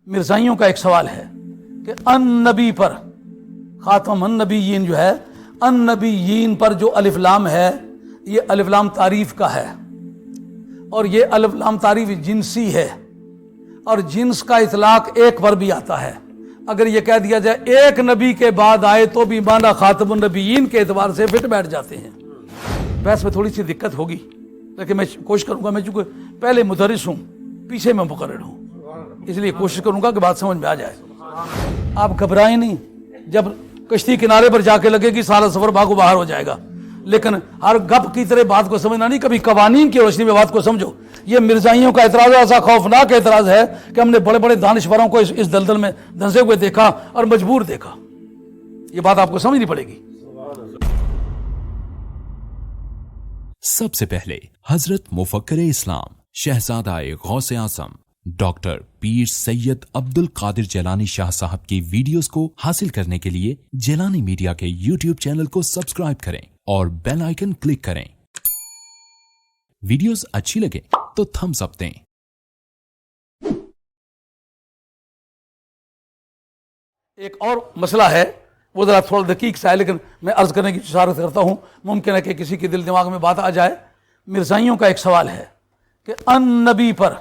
مرزائیوں کا ایک سوال ہے کہ ان نبی پر خاتم النبیین جو ہے، ان نبیین پر جو الف لام ہے یہ الف لام تعریف کا ہے، اور یہ الف لام تعریف جنسی ہے، اور جنس کا اطلاق ایک پر بھی آتا ہے۔ اگر یہ کہہ دیا جائے ایک نبی کے بعد آئے تو بھی مانا خاتم النبیین کے اعتبار سے فٹ بیٹھ جاتے ہیں۔ بحث میں تھوڑی سی دقت ہوگی، لیکن میں کوشش کروں گا، میں چونکہ پہلے مدرس ہوں، پیچھے میں مقرر ہوں، اس لیے کوشش کروں گا کہ بات سمجھ میں آ جائے۔ آپ گھبرائیں نہیں، جب کشتی کنارے پر جا کے لگے گی سارا سفر بھاگو باہر ہو جائے گا، لیکن ہر گپ کی طرح بات کو سمجھنا نہیں، کبھی قوانین کی روشنی میں بات کو سمجھو۔ یہ مرزائیوں کا اعتراض ایسا خوفناک اعتراض ہے کہ ہم نے بڑے بڑے دانشوروں کو اس دلدل میں دھنسے ہوئے دیکھا اور مجبور دیکھا۔ یہ بات آپ کو سمجھنی پڑے گی۔ سب سے پہلے حضرت مفکر اسلام شہزادہ غوث اعظم ڈاکٹر پیر سید عبد القادر جیلانی شاہ صاحب کی ویڈیوز کو حاصل کرنے کے لیے جیلانی میڈیا کے یوٹیوب چینل کو سبسکرائب کریں اور بیل آئیکن کلک کریں۔ ویڈیوز اچھی لگے تو تھمز اپ دیں۔ ایک اور مسئلہ ہے، وہ ذرا تھوڑا دقیق سا ہے، لیکن میں عرض کرنے کی جسارت کرتا ہوں، ممکن ہے کہ کسی کے دل دماغ میں بات آ جائے۔ مرزائیوں کا ایک سوال ہے کہ ان نبی پر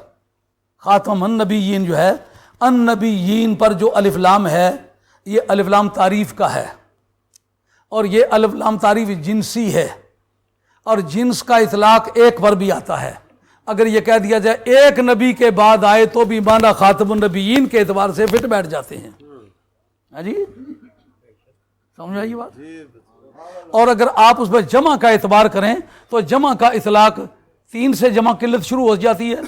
خاتم النبیین جو ہے، ان نبیین پر جو الف لام ہے یہ الف لام تعریف کا ہے، اور یہ الف لام تعریف جنسی ہے، اور جنس کا اطلاق ایک پر بھی آتا ہے۔ اگر یہ کہہ دیا جائے ایک نبی کے بعد آئے تو بھی مانا خاتم النبیین کے اعتبار سے فٹ بیٹھ جاتے ہیں۔ ہاں جی، سمجھ آئی بات؟ اور اگر آپ اس میں جمع کا اعتبار کریں تو جمع کا اطلاق 3 سے جمع قلت شروع ہو جاتی ہے،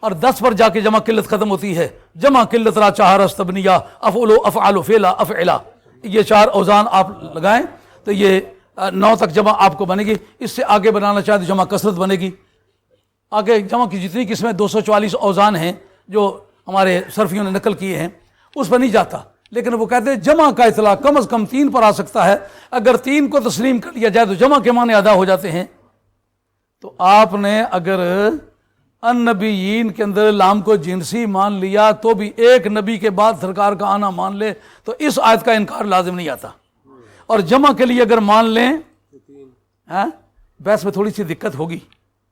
اور 10 پر جا کے جمع قلت ختم ہوتی ہے۔ جمع قلت را چہار استبنیہ افعلو افعالو فعلا افعلا، یہ 4 اوزان آپ لگائیں تو یہ 9 تک جمع آپ کو بنے گی۔ اس سے آگے بنانا چاہے تو جمع کثرت بنے گی۔ آگے جمع کی جتنی قسمیں 244 اوزان ہیں جو ہمارے صرفیوں نے نقل کیے ہیں اس پر نہیں جاتا، لیکن وہ کہتے ہیں جمع کا اطلاق کم از کم 3 پر آ سکتا ہے۔ اگر 3 کو تسلیم کر لیا جائے تو جمع کے معنی ادا ہو جاتے ہیں۔ تو آپ نے اگر ان نبیین کے اندر لام کو جنسی مان لیا تو بھی ایک نبی کے بعد سرکار کا آنا مان لے تو اس آیت کا انکار لازم نہیں آتا، اور جمع کے لیے اگر مان لیں بحث میں تھوڑی سی دقت ہوگی،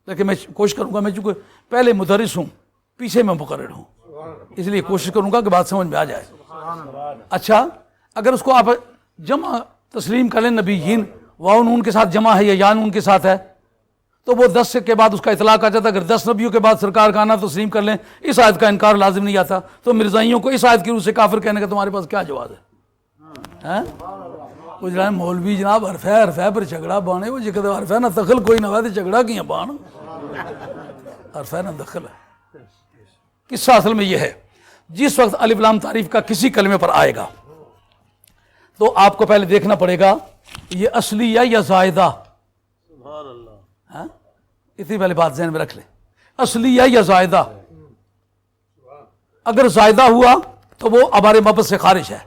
لیکن میں کوشش کروں گا، میں چونکہ پہلے مدرس ہوں، پیچھے میں مقرر ہوں، اس لیے کوشش کروں گا کہ بات سمجھ میں آ جائے۔ اچھا، اگر اس کو آپ جمع تسلیم کر لیں نبیین، واو نون کے ساتھ جمع ہے یا یا نون کے ساتھ ہے، تو وہ 10 کے بعد اس کا اطلاق آ جاتا ہے۔ اگر 10 نبیوں کے بعد سرکار کا آنا تسلیم کر لیں، اس آیت کا انکار لازم نہیں آتا۔ تو مرزائیوں کو اس آیت کی روح سے کافر کہنے کا تمہارے پاس کیا جواز ہے؟ وہ جناب مولوی جناب حرفہ پر جھگڑا بانے، وہ جگہ حرفہ نہ دخل کوئی نہ ویدے جھگڑا کیا بان، حرفہ نہ دخل ہے۔ قصہ اصل میں یہ ہے، جس وقت الف لام تعریف کا کسی کلمے پر آئے گا تو آپ کو پہلے دیکھنا پڑے گا یہ اصلی ہے یا زائدہ۔ اتنی پہلے بات ذہن میں رکھ لیں، اصلی ہے یا زائدہ۔ اگر زائدہ ہوا تو وہ ہمارے مبحث سے خارج ہے۔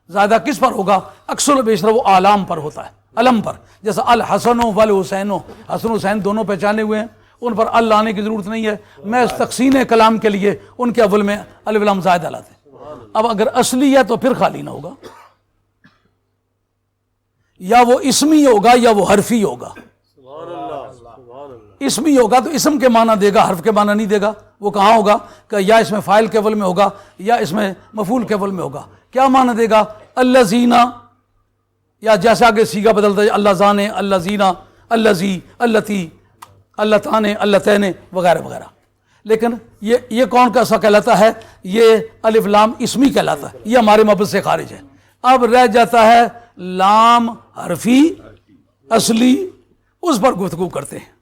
زائدہ کس پر ہوگا؟ اکثر و بیشتر وہ علام پر ہوتا ہے، علم پر، جیسا الحسن والحسین، حسن حسین دونوں پہچانے ہوئے ہیں، ان پر ال لانے کی ضرورت نہیں ہے، میں اس تقسیم کلام کے لیے ان کے اول میں الف لام زائدہ لاتے ہیں۔ اب اگر اصلی ہے تو پھر خالی نہ ہوگا، یا وہ اسمی ہوگا یا وہ حرفی ہوگا۔ اسمی ہوگا تو اسم کے معنی دے گا، حرف کے معنی نہیں دے گا۔ وہ کہاں ہوگا کہ یا اس میں فاعل کے اول میں ہوگا یا اس میں مفعول کے اول میں ہوگا۔ کیا معنی دے گا؟ الذین، یا جیسا آگے سیگا بدلتا ہے، اللہ زان، اللہ زینا، الذی، اللتی، اللہ تانے، اللہ تینے وغیرہ وغیرہ۔ لیکن یہ کون کا سا کہلاتا ہے؟ یہ الف لام اسمی کہلاتا ہے، یہ ہمارے مبحث سے خارج ہے۔ اب رہ جاتا ہے لام حرفی اصلی، اس پر گفتگو کرتے ہیں۔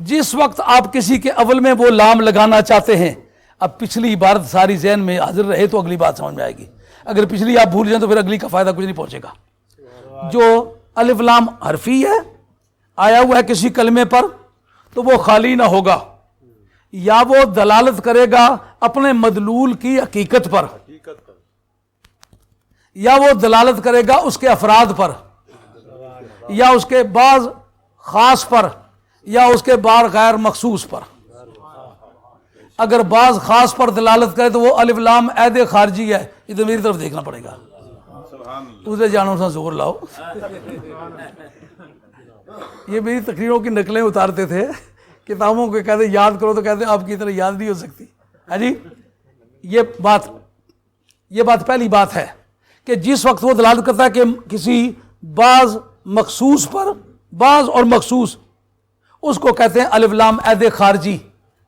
جس وقت آپ کسی کے اول میں وہ لام لگانا چاہتے ہیں، اب پچھلی عبارت ساری ذہن میں حاضر رہے تو اگلی بات سمجھ میں آئے گی، اگر پچھلی آپ بھول جائیں تو پھر اگلی کا فائدہ کچھ نہیں پہنچے گا۔ جو الف لام حرفی ہے آیا ہوا ہے کسی کلمے پر تو وہ خالی نہ ہوگا، یا وہ دلالت کرے گا اپنے مدلول کی حقیقت پر، یا وہ دلالت کرے گا اس کے افراد پر، یا اس کے بعض خاص پر، یا اس کے بار غیر مخصوص پر۔ اگر بعض خاص پر دلالت کرے تو وہ الف لام عید خارجی ہے. ادھر میری طرف دیکھنا پڑے گا. اسے جانو سا زور لاؤ. یہ میری تقریروں کی نقلیں اتارتے تھے کتابوں کو، کہتے یاد کرو تو کہتے آپ کی طرح یاد نہیں ہو سکتی. ہاں جی، یہ بات پہلی بات ہے کہ جس وقت وہ دلالت کرتا ہے کہ کسی بعض مخصوص پر، بعض اور مخصوص، اس کو کہتے ہیں الف لام عید خارجی.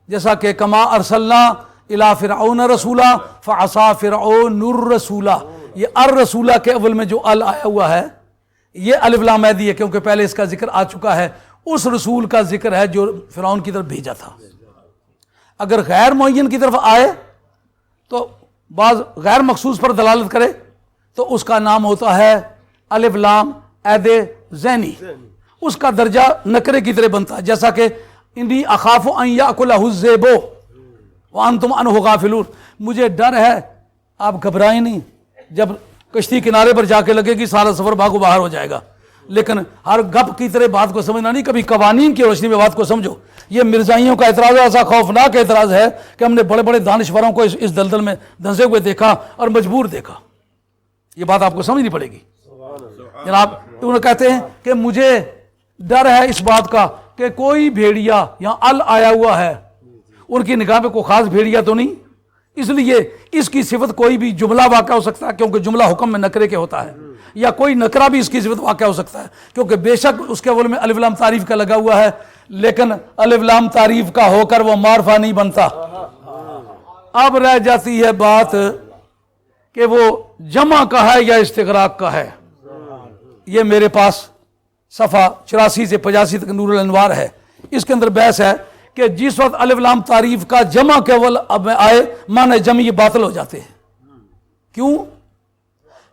جیسا کہ کما ارسلنا الی فرعون رسولا فعصا فرعون الرسولا. یہ الرسولہ کے اول میں جو ال آیا ہوا ہے یہ الف لام عیدی ہے، کیونکہ پہلے اس کا ذکر آ چکا ہے. اس رسول کا ذکر ہے جو فرعون کی طرف بھیجا تھا. اگر غیر معین کی طرف آئے تو بعض غیر مخصوص پر دلالت کرے تو اس کا نام ہوتا ہے الف لام عید ذہنی. اس کا درجہ نکرے کی طرح بنتا ہے. جیسا کہ انی اخاف ان یاکلہ الذئب وانتم عنہ غافلون. مجھے ڈر ہے، آپ گھبرائیں نہیں. جب کشتی کنارے پر جا کے لگے گی سارا سفر بھاگو باہر ہو جائے گا. لیکن ہر گپ کی طرح بات کو سمجھنا نہیں، کبھی قوانین کی روشنی میں بات کو سمجھو. یہ مرزائیوں کا اعتراض ایسا خوفناک اعتراض ہے کہ ہم نے بڑے بڑے دانشوروں کو اس دلدل میں دھنسے ہوئے دیکھا اور مجبور دیکھا. یہ بات آپ کو سمجھنی پڑے گی. جناب انہوں نے کہتے ہیں کہ مجھے ڈر ہے اس بات کا کہ کوئی بھیڑیا یہاں ال آیا ہوا ہے، ان کی نگاہ میں کوئی خاص بھیڑیا تو نہیں، اس لیے اس کی صفت کوئی بھی جملہ واقع ہو سکتا ہے کیونکہ جملہ حکم میں نکرے کے ہوتا ہے، یا کوئی نکرہ بھی اس کی صفت واقع ہو سکتا ہے کیونکہ بے شک اس کے اول میں الف لام تعریف کا لگا ہوا ہے، لیکن الف لام تعریف کا ہو کر وہ معرفہ نہیں بنتا. اب رہ جاتی ہے بات کہ وہ جمع کا ہے یا استغراق کا ہے. یہ میرے پاس صفحہ 84 سے 85 تک نور الانوار ہے. اس کے اندر بحث ہے کہ جس وقت الف لام تعریف کا جمع کے اول اب آئے معنی جمع یہ باطل ہو جاتے ہیں. کیوں؟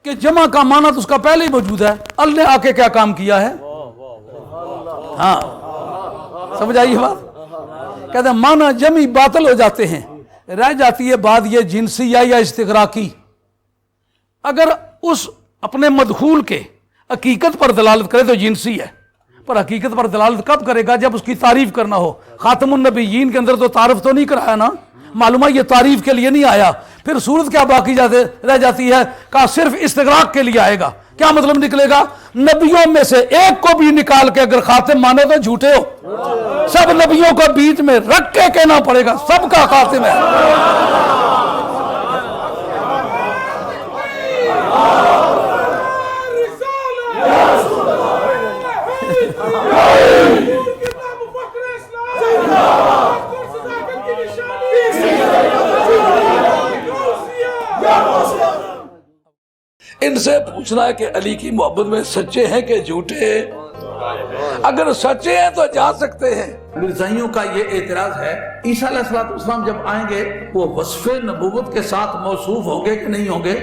کہ جمع کا معنی تو اس کا پہلے ہی موجود ہے. ال نے آ کے کیا کام کیا ہے؟ ہاں سمجھ آئیے بات. کہتے ہیں معنی جمع باطل ہو جاتے ہیں. رہ جاتی ہے بات یہ جنسی یا استغراقی. اگر اس اپنے مدخول کے حقیقت پر دلالت کرے تو جنسی ہے، پر حقیقت پر دلالت کب کرے گا؟ جب اس کی تعریف کرنا ہو. خاتم النبیین کے اندر تو تعارف تو نہیں کرایا نا، معلومہ یہ تعریف کے لیے نہیں آیا. پھر صورت کیا باقی رہ جاتی ہے؟ کہا صرف استغراق کے لیے آئے گا. کیا مطلب نکلے گا؟ نبیوں میں سے ایک کو بھی نکال کے اگر خاتم مانے تو جھوٹے ہو. سب نبیوں کو بیچ میں رکھ کے کہنا پڑے گا سب کا خاتم ہے. ان سے پوچھنا ہے کہ علی کی محبت میں سچے ہیں کہ جھوٹے؟ اگر سچے ہیں تو جا سکتے ہیں. مرزائیوں کا یہ اعتراض ہے عیسیٰ علیہ السلام جب آئیں گے وہ وصف نبوت کے ساتھ موصوف ہوں گے کہ نہیں ہوں گے؟